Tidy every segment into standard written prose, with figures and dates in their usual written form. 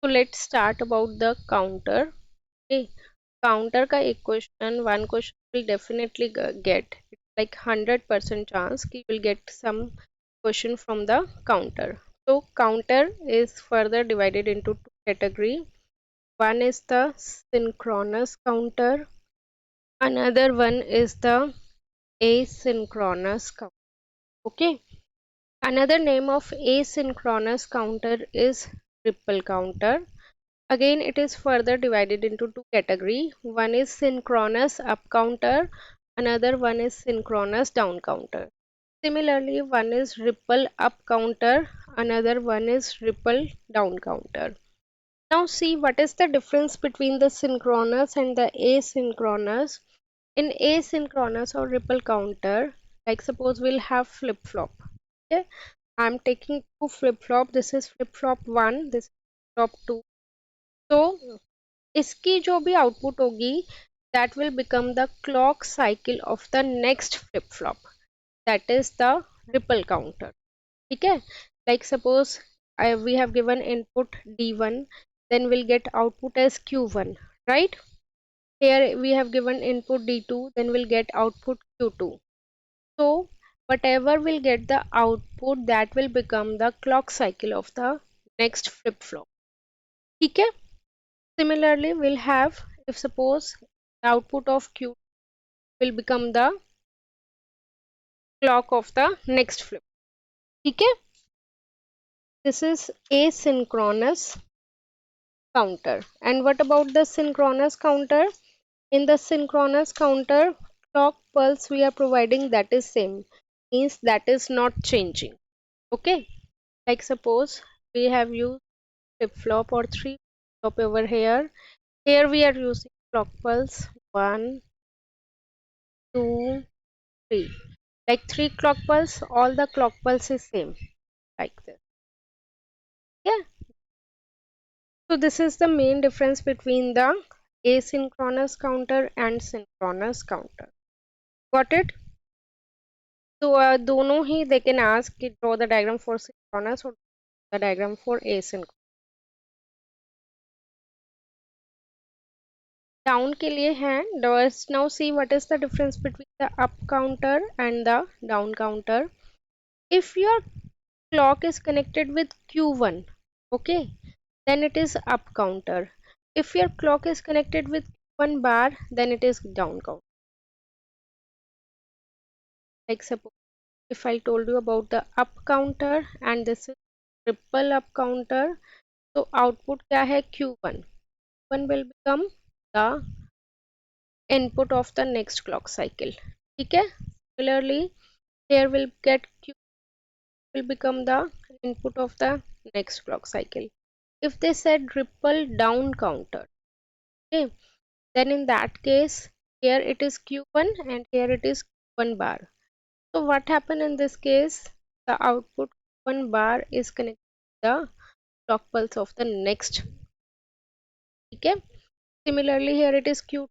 So let's start about the counter. Okay, counter का एक question, one question will definitely get. It's like 100% chance कि will get some question from the counter. So counter is further divided into two category. One is the synchronous counter. Another one is the asynchronous counter. Okay. Another name of asynchronous counter is ripple counter. Again, it is further divided into two categories. One is synchronous up counter, another one is synchronous down counter. Similarly, one is ripple up counter, another one is ripple down counter. Now see what is the difference between the synchronous and the asynchronous. In asynchronous or ripple counter, like suppose we'll have flip-flop. Okay, I'm taking two flip-flop. This is flip-flop 1, this is flip-flop 2. So इसकी जो भी output होगी that will become the clock cycle of the next flip flop, that is the ripple counter. ठीक है, like suppose we have given input d1, then we'll get output as q1, right? Here we have given input d2, then we'll get output q2. So whatever will get the output, that will become the clock cycle of the next flip flop. ठीक है. Similarly, we'll have, if suppose the output of q will become the clock of the next flip. Okay, this is asynchronous counter. And what about the synchronous counter? In the synchronous counter, clock pulse we are providing, that is same, means that is not changing. Okay, like suppose we have used flip flop or three flip flop over here. Here we are using clock pulse 1, 2, 3. Like 3 clock pulse, all the clock pulse is same, like this. Yeah, so this is the main difference between the asynchronous counter and synchronous counter. Got it? So दोनों ही they can ask कि draw the diagram for synchronous or the diagram for asynchronous. Down के लिए है. Let's now see what is the difference between the up counter and the down counter. If your clock is connected with Q1, okay, then it is up counter. If your clock is connected with one bar, then it is down counter. Like suppose if I told you about the up counter and this is triple up counter, so output क्या है Q1. Q1 will become the input of the next clock cycle. ठीक है. Similarly, here will get Q will become the input of the next clock cycle. If they said ripple down counter, okay, then in that case here it is q1 and here it is q1 bar. So what happened in this case? The output q1 bar is connected to the clock pulse of the next. Okay, similarly here it is q,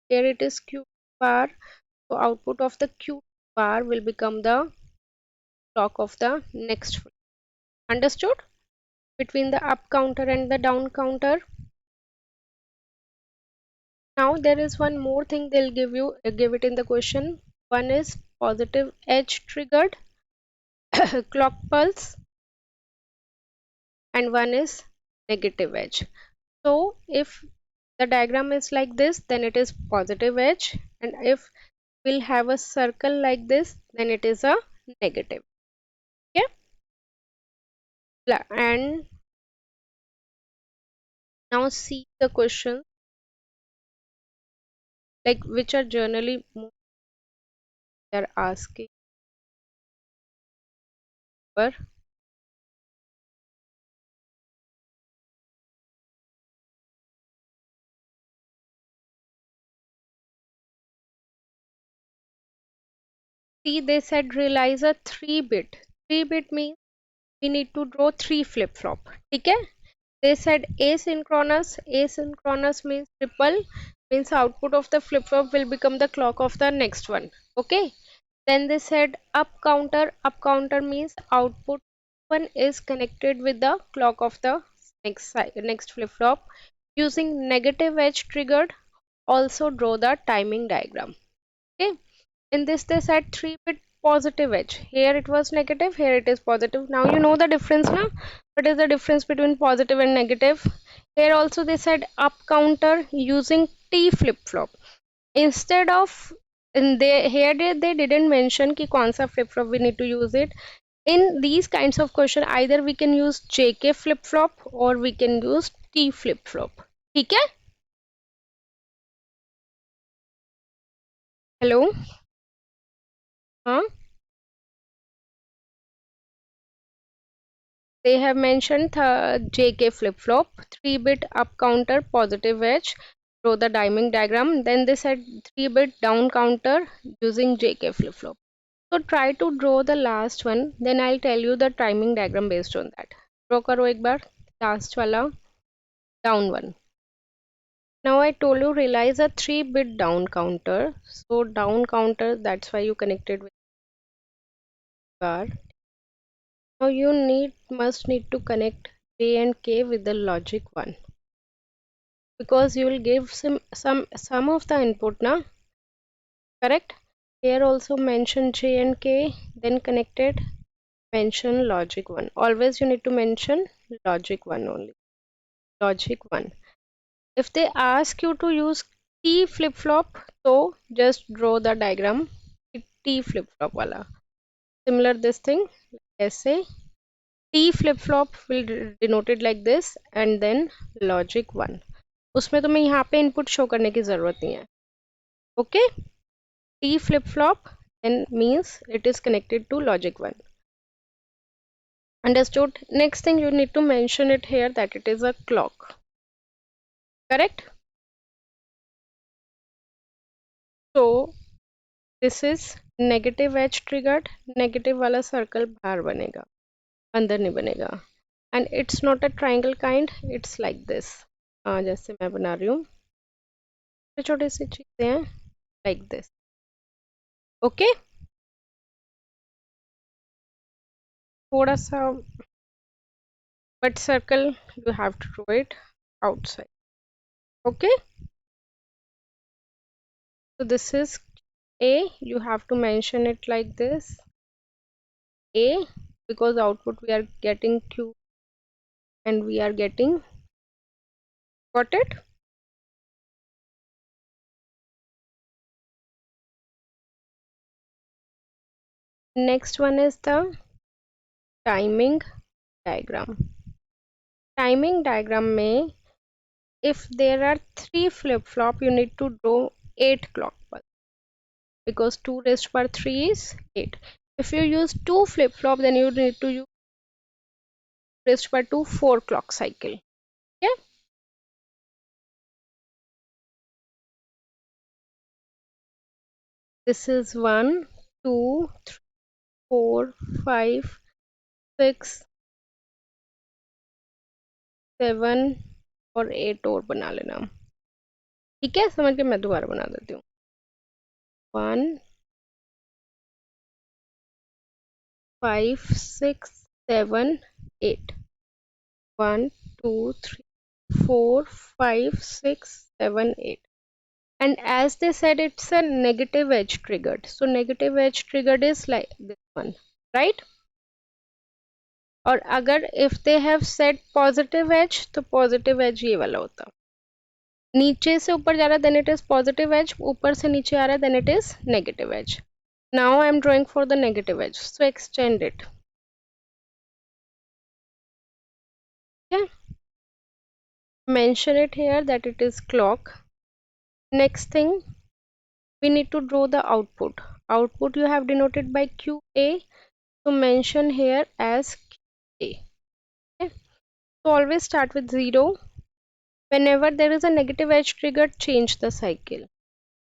here it is q bar, so output of the q bar will become the clock of the next. Understood? Between the up counter and the down counter. Now there is one more thing they'll give you, give it in the question. One is positive edge triggered clock pulse and one is negative edge. So if the diagram is like this, then it is positive edge, and if we'll have a circle like this, then it is a negative. Okay, and now see the question, like which are generally more they're asking for. See, they said realize a 3-bit. 3-bit means we need to draw 3 flip flop. Okay, they said asynchronous. Asynchronous means triple, means output of the flip flop will become the clock of the next one. Okay, then they said up counter. Up counter means output one is connected with the clock of the next flip-flop. Using negative edge triggered, also draw the timing diagram. Okay. In this they said 3-bit positive edge. Here it was negative, here it is positive. Now you know the difference now. What is the difference between positive and negative? Here also they said up counter using T flip-flop. Instead of in they didn't mention कि कौन सा flip flop we need to use it. In these kinds of question either we can use JK flip flop or we can use T flip flop. ठीक है? Hello? हाँ? They have mentioned JK flip flop, 3-bit up counter positive edge, draw the timing diagram. Then they said 3-bit down counter using JK flip flop. So try to draw the last one, then I'll tell you the timing diagram based on that. Draw करो एक बार last वाला down one. Now I told you realize a 3-bit down counter. So down counter, that's why you connected with bar. Now you must need to connect J and K with the logic 1 because you will give some of the input now, correct? Here also mention J and K, then connected, mention logic 1. Always you need to mention logic 1 only. Logic 1. If they ask you to use T flip-flop, so just draw the diagram T flip-flop wala. Similar this thing, ऐसे T flip-flop will denoted like this and then logic 1. उसमें तुम्हें यहाँ पे input show करने की जरूरत नहीं है. Okay? T flip-flop then means it is connected to logic 1. Understood? Next thing you need to mention it here that it is a clock. Correct? So this is negative edge triggered, negative वाला circle बाहर बनेगा, अंदर नहीं बनेगा. And it's not a triangle kind, it's like this. जैसे मैं बना रही हूँ, छोटे छोटे सी चीजें हैं, like this. Okay? थोड़ा सा, but circle you have to draw it outside. Okay? So this is A, you have to mention it like this. A, because output we are getting Q and we are getting, got it? Next one is the timing diagram. Timing diagram में if there are 3 flip-flop you need to draw 8 clock pulse because 2 raised to power 3 is 8. If you use 2 flip-flop then you need to use raised to power 2 4 clock cycle. Yeah. This is 1 2 3 4 5 6 7 और 8 और बना लेना. ठीक है, समझ के मैं दोबारा बना देती हूँ. 1 5 6 7 8. 1 2 3 4 5 6 7 8. And as they said it's a negative edge triggered, so negative edge triggered is like this one, right? और अगर if they have said positive edge तो positive edge ये वाला होता, नीचे से ऊपर जा रहा then it is positive edge, ऊपर से नीचे आ रहा then it is negative edge. Now I am drawing for the negative edge, so extend it. Okay, mention it here that it is clock. Next thing we need to draw the output. Output you have denoted by QA, so mention here as QA. Okay. So always start with 0. Whenever there is a negative edge trigger, change the cycle.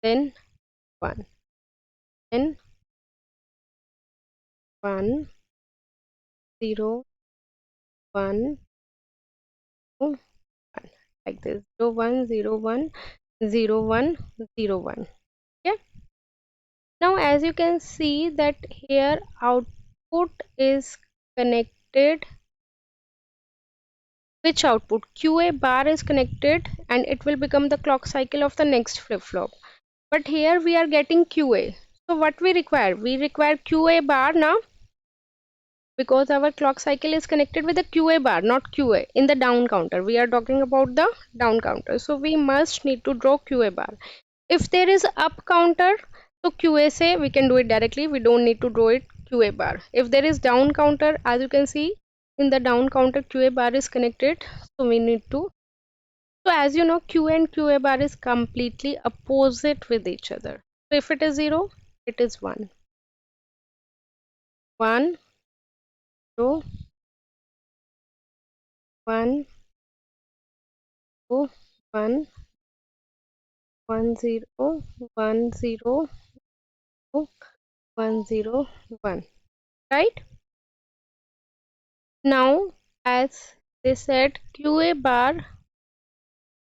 Then 1. Then 1 0 1 2 1. Like this. 0 1 0 1 0 1 0 1. Yeah. Now as you can see that here output is connected which output? QA bar is connected and it will become the clock cycle of the next flip-flop. But here we are getting QA. So what we require? We require QA bar now, because our clock cycle is connected with the QA bar, not QA in the down counter. We are talking about the down counter. So we must need to draw QA bar. If there is up counter, so QA say we can do it directly. We don't need to draw it QA bar. If there is down counter, as you can see in the down counter, QA bar is connected. So we need to. So as you know, QA and QA bar is completely opposite with each other. So if it is 0, it is 1. 1, 0, 1, 0, 1, 1, 0, 1, 0, 1, 0, 1. Right? Now, as they said, QA bar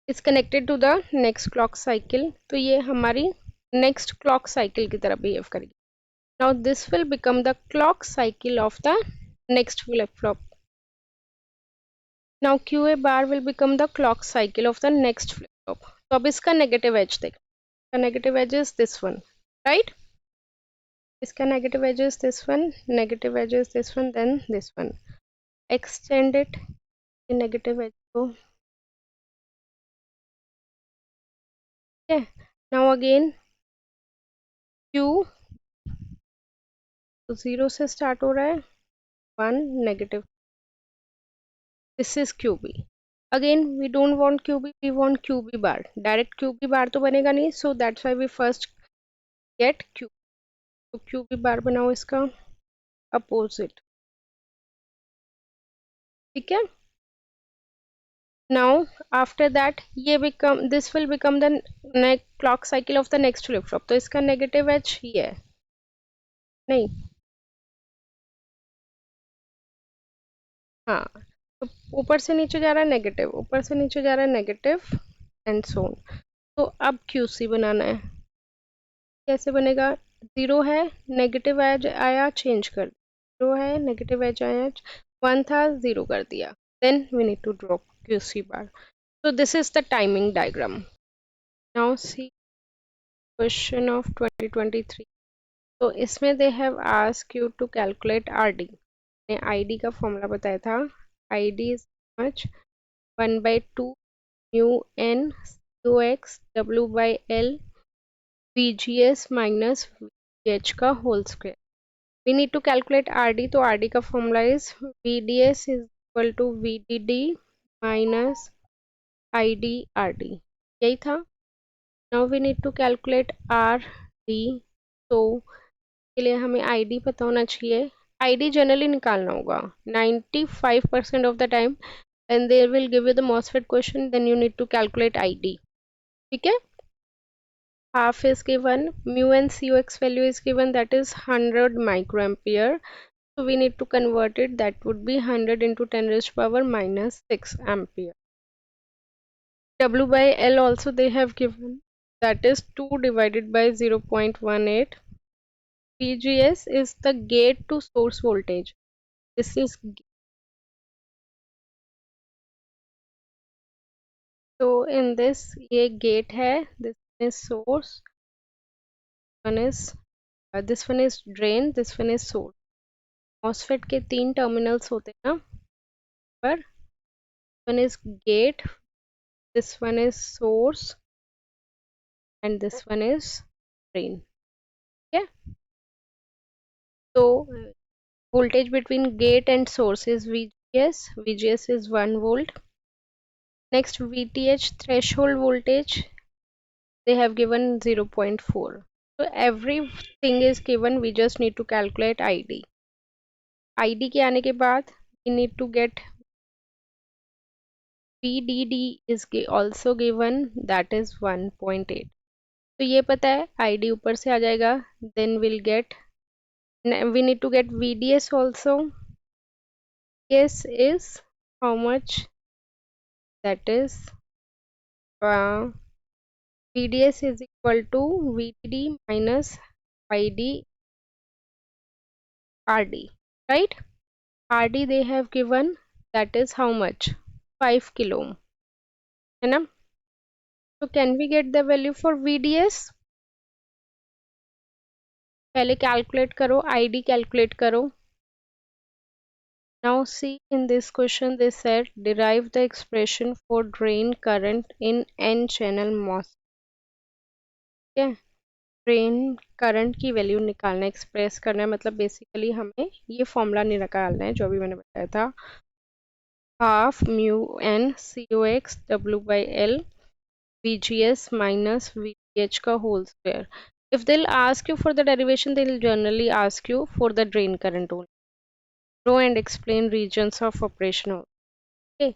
is connected to the next clock cycle. तो ये हमारी next clock cycle की तरह behave करेगी. Now this will become the clock cycle of the next flip-flop. Now QA bar will become the clock cycle of the next flip-flop. तो अब इसका negative edge देखो. The negative edge is this one, right? इसका negative edge is this one, negative edge is this one, then this one. Extend it, the negative edge को. Okay. Now again Q 0 से start हो रहा है, 1 negative. This is QB. Again we don't want QB, we want QB bar. Direct QB bar तो बनेगा नहीं, so that's why we first get Q. तो QB bar बनाओ इसका opposite. ठीक है. Now after that this will become the clock cycle of the next flip flop. तो इसका negative edge ये है, नहीं, हाँ, तो ऊपर से नीचे जा रहा है नेगेटिव, ऊपर से नीचे जा रहा है नेगेटिव एंड सो ऑन. तो अब QC बनाना है. कैसे बनेगा? 0 है, नेगेटिव एज आया, चेंज कर, 0 है, नेगेटिव एज आया, 1 था, 0 कर दिया. Then we need to draw QC bar. So this is the timing diagram. Now see question of 2023. तो इसमें they have asked you to calculate RD. ने ID का फॉर्मूला बताया था. ID is much 1/2 mu n COX W by L VGS minus VH का whole square. We need to calculate RD. तो RD का formula is VDS is equal to VDD minus ID RD. यही था. Now we need to calculate RD. तो के लिए हमें ID पता होना चाहिए. ID जनरली निकालना होगा 95% of the time, and they will give you the MOSFET question, then you need to calculate ID. ठीक है. Half is given, mu and COX value is given, that is 100 microampere. So we need to convert it, that would be 100 into 10 raised to power minus 6 ampere. W by L also they have given, that is 2 divided by 0.18. VGS is the gate to source voltage. This is, so in this ये gate है, this is source, this one is drain, this one is source. MOSFET के 3 terminals होते हैं ना, पर one is gate, this one is source, and this one is drain. Okay. So voltage between gate and source is VGS. VGS is 1 volt. Next VTH threshold voltage they have given 0.4. So everything is given, we just need to calculate ID. ID के आने के बाद we need to get VDD is also given, that is 1.8. तो ये पता है, ID ऊपर से आ जाएगा, then we'll get, we need to get VDS also. VDS is how much? That is VDS is equal to VDD minus ID RD, right? RD they have given, that is how much? 5 kilo है ना. तो can we get the value for VDS. पहले calculate करो, ID calculate करो. Now see, in this question they said derive the expression for drain current in n channel MOS. ठीक है, drain current की value निकालना, एक्सप्रेस करना है, मतलब बेसिकली हमें ये फॉर्मूला नहीं निकालना है जो अभी मैंने बताया था, half mu n C O x W by L VGS minus VTH का whole square. If they'll ask you for the derivation, they'll generally ask you for the drain current only. Draw and explain regions of operation. Okay.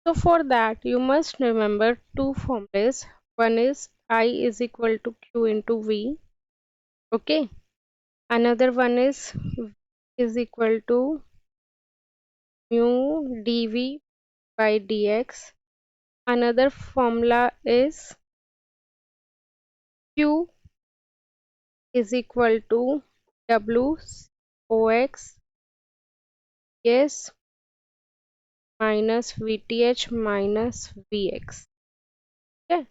So for that, you must remember two formulas. One is I is equal to Q into V. Okay. Another one is equal to mu dV by dx. Another formula is Q is equal to W OX S minus VTH minus Vx. Okay.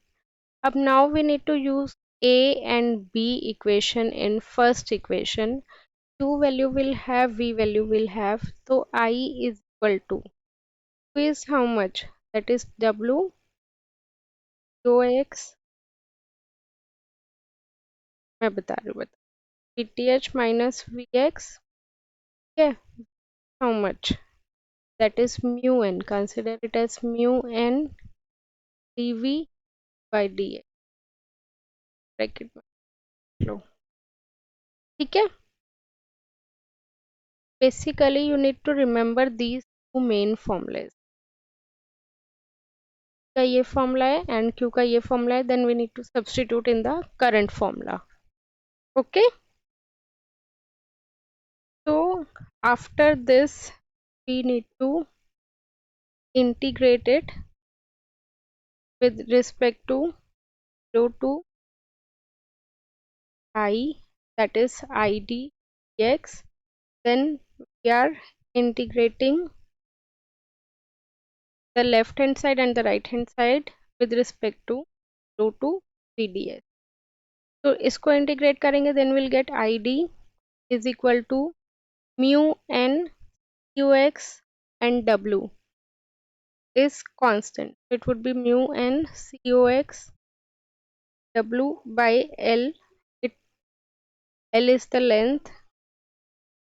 Up now we need to use A and B equation in first equation. Q value will have, V value will have. So I is equal to Q is how much? That is W OX. मैं बता रही हूँ, VTH minus Vx. Okay. How much? That is mu n. Consider it as mu n dV by dx. Bracket में लो. ठीक है. Basically you need to remember these two main formulas. का ये formula है and Q का ये formula है, then we need to substitute in the current formula. Okay. So after this we need to integrate it with respect to flow to I, that is ID dx. Then we are integrating the left hand side and the right hand side with respect to flow to VDS. तो इसको integrate करेंगे, then we'll get ID is equal to mu n Qx and W is constant. It would be mu n Cox W by L. It L is the length,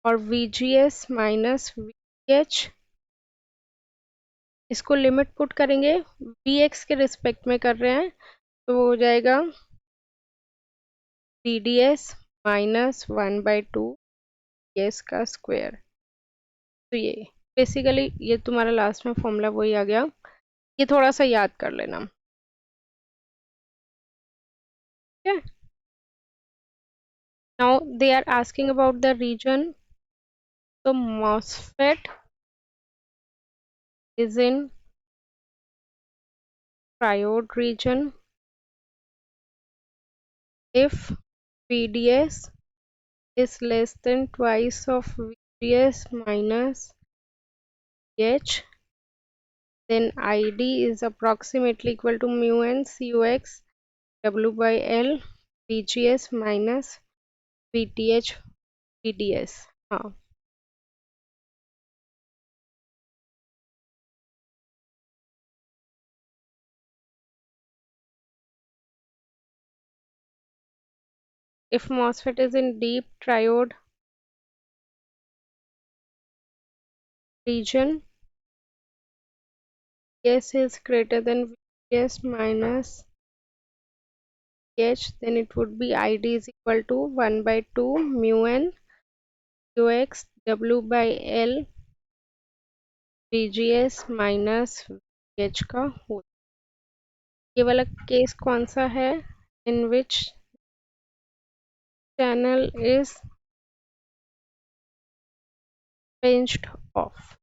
और VGS minus VH. इसको limit put करेंगे, Vx के respect में कर रहे हैं, तो हो जाएगा VDS minus 1/2 S का स्क्वायर. तो ये बेसिकली ये तुम्हारा लास्ट में फॉर्मूला वही आ गया, ये थोड़ा सा याद कर लेना. Okay. Now they are asking about the region. So MOSFET is in triode region if VDS is less than twice of VGS minus H, then ID is approximately equal to mu n Cox W by L VGS minus VTH VDS. हाँ. If MOSFET is in deep triode region, S is greater than VGS minus H, then it would be ID is equal to 1/2 mu n Qx W by L VGS minus VH का whole. ये वाला case कौन सा है? In which channel is pinched off.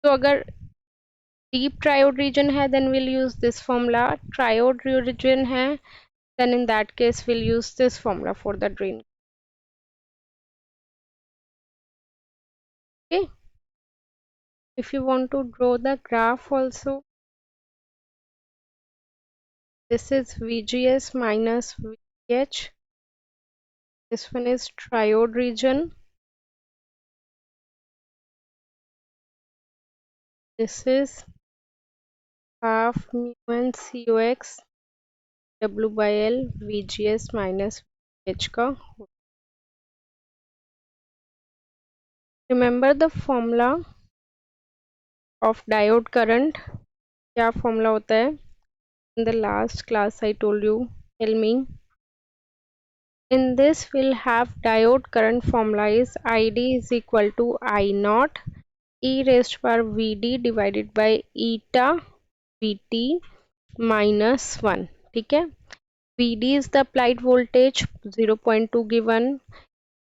तो अगर deep triode region है, then we'll use this formula. Triode region है, then in that case we'll use this formula for the drain. Okay. If you want to draw the graph also, this is VGS minus VH. This one is triode region. This is half mu n COX W by L VGS minus VH का. Remember the formula of diode current? क्या formula होता है? In the last class I told you. Tell me. In this we'll have diode current formula is ID is equal to I naught e raised to power Vd divided by eta Vt minus 1. ठीक है. Vd is the applied voltage 0.2 given.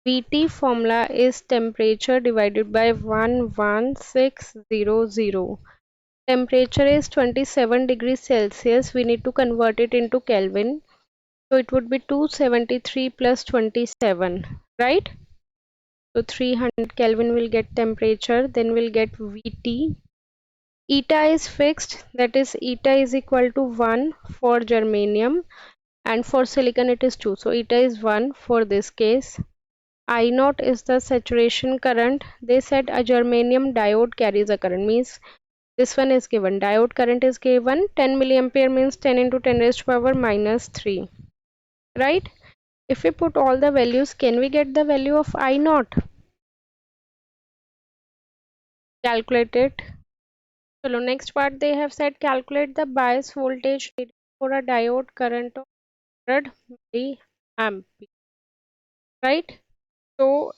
Vt formula is temperature divided by 11600. Temperature is 27 degrees Celsius. We need to convert it into Kelvin. So it would be 273 plus 27, right? So 300 Kelvin will get temperature, then we'll get Vt. Eta is fixed, that is eta is equal to 1 for germanium, and for silicon it is 2. So eta is 1 for this case. I naught is the saturation current. They said a germanium diode carries a current, means this one is given. Diode current is given 10 milliampere, means 10 into 10 raised to power minus 3. Right? If we put all the values, can we get the value of I naught? Calculate it. So next part they have said calculate the bias voltage needed for a diode current of 100 milliampere. Right? So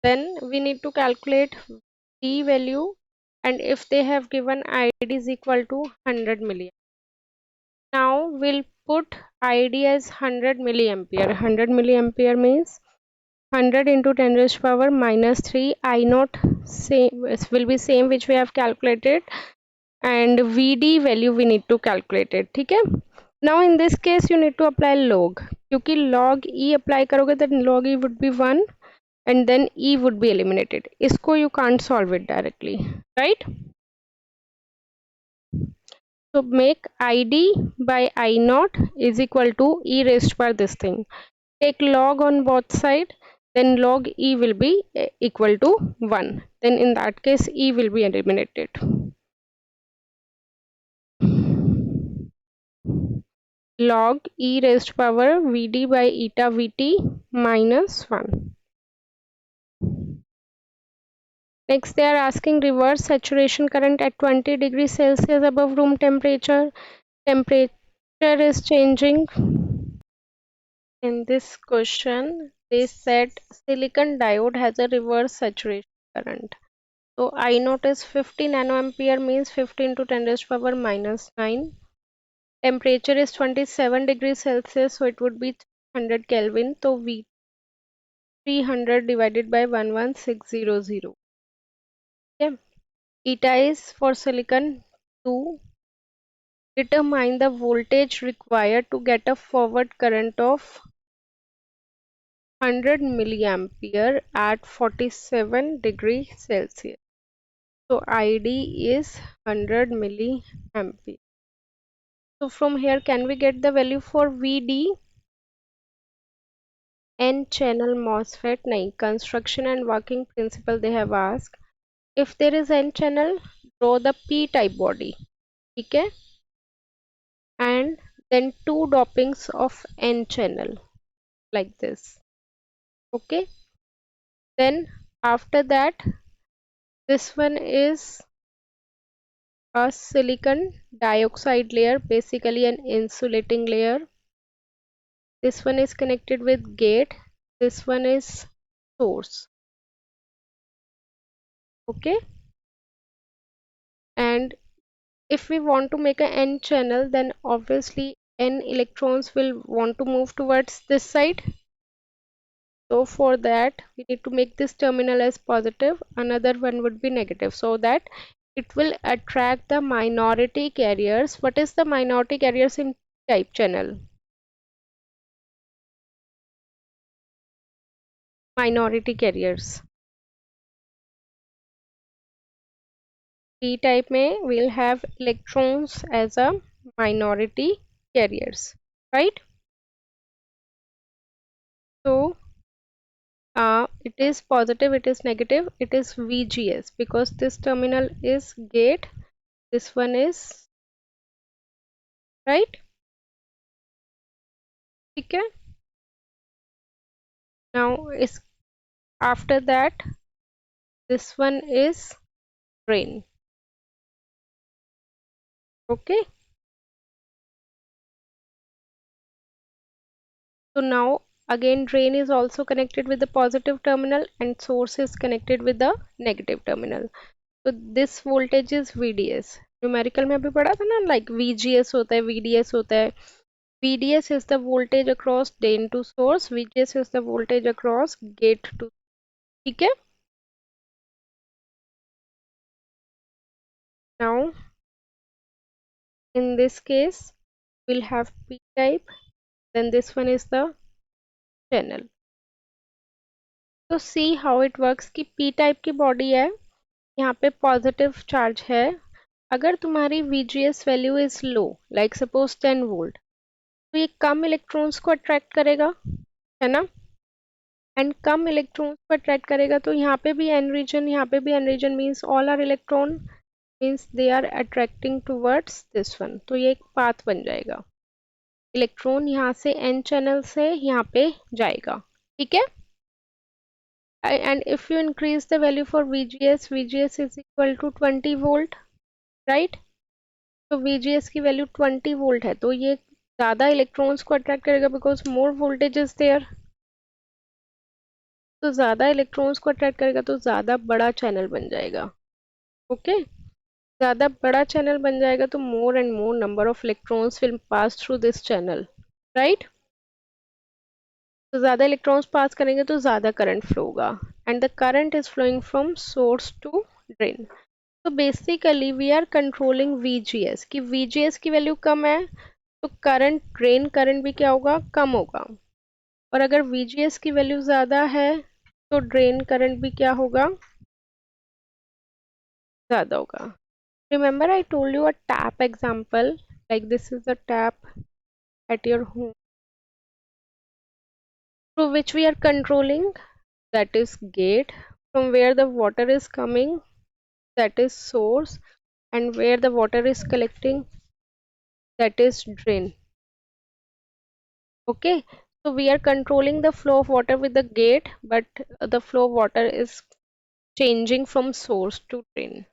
then we need to calculate D value, and if they have given ID is equal to 100 milliampere. Now we'll put ID as 100 milliampere. 100 milliampere means 100 into 10 raised to power minus 3. I naught same will be same which we have calculated, and Vd value we need to calculate it. ठीक है. Now in this case you need to apply log, क्योंकि log e apply करोगे then log e would be 1 and then e would be eliminated. इसको you can't solve it directly, right? So make id by I naught is equal to e raised to power this thing. Take log on both side, then log e will be equal to 1. Then in that case e will be eliminated. Log e raised to power Vd by eta Vt minus 1. Next they are asking reverse saturation current at 20 degrees Celsius above room temperature. Temperature is changing. In this question they said silicon diode has a reverse saturation current. So I naught is 50 nanoampere, means 50 into 10 raised to power minus 9. Temperature is 27 degrees Celsius, so it would be 300 Kelvin. So V 300 divided by 11600. Okay. Eta is for silicon 2. Determine the voltage required to get a forward current of 100 milliampere at 47 degrees Celsius. So ID is 100 milliampere. So from here can we get the value for Vd? N channel MOSFET nahi, construction and working principle they have asked. If there is N channel, draw the P type body. Okay? And then two dopings of N channel like this. Okay? Then after that, this one is a silicon dioxide layer, basically an insulating layer. This one is connected with gate. This one is source. Okay? And if we want to make an N channel, then obviously N electrons will want to move towards this side. So for that we need to make this terminal as positive, another one would be negative, so that it will attract the minority carriers. What is the minority carriers in type channel? Minority carriers. P-type में we'll have electrons as a minority carriers, right? So it is positive, it is negative, it is VGS because this terminal is gate, this one is right. ठीक है. Now is after that this one is drain. Okay. So now again drain is also connected with the positive terminal and source is connected with the negative terminal. So this voltage is VDS. Numerical में अभी पढ़ा था ना, like VGS होता है, VDS होता है. VDS is the voltage across drain to source, VGS is the voltage across gate to. ठीक है. Now in this case we'll have P type, then this one is the channel. So see how it works कि P type की body है, यहाँ पे positive charge है. अगर तुम्हारी VGS value is low, like suppose 10 volt, तो ये कम इलेक्ट्रॉन्स को अट्रैक्ट करेगा, है ना. एंड कम इलेक्ट्रॉन्स को अट्रैक्ट करेगा तो यहाँ पे भी एन रीजन, यहाँ पे भी N region, means all are electron, means they are attracting towards this one. तो ये एक पाथ बन जाएगा, इलेक्ट्रॉन यहाँ से एन चैनल से यहाँ पे जाएगा. ठीक है. And if you increase the value for VGS, VGS is equal to 20 volt, right? तो VGS की वैल्यू 20 वोल्ट है, तो ये ज़्यादा इलेक्ट्रॉन्स को अट्रैक्ट करेगा because more voltage is there. तो ज़्यादा इलेक्ट्रॉन्स को अट्रैक्ट करेगा तो ज़्यादा बड़ा चैनल बन जाएगा. ओके. ज़्यादा बड़ा चैनल बन जाएगा तो more and more number of electrons will pass through this channel, right. तो ज़्यादा इलेक्ट्रॉन्स पास करेंगे तो ज़्यादा करंट फ्लो होगा, and the current is flowing from source to drain. तो basically we are controlling VGS कि VGS की value कम है तो करंट, ड्रेन करंट भी क्या होगा, कम होगा. और अगर VGS की वैल्यू ज़्यादा है तो ड्रेन करंट भी क्या होगा, ज़्यादा होगा. Remember I told you a tap example, like this is a tap at your home through which we are controlling, that is gate, from where the water is coming, that is source, and where the water is collecting, that is drain. Okay, so we are controlling the flow of water with the gate, but the flow of water is changing from source to drain.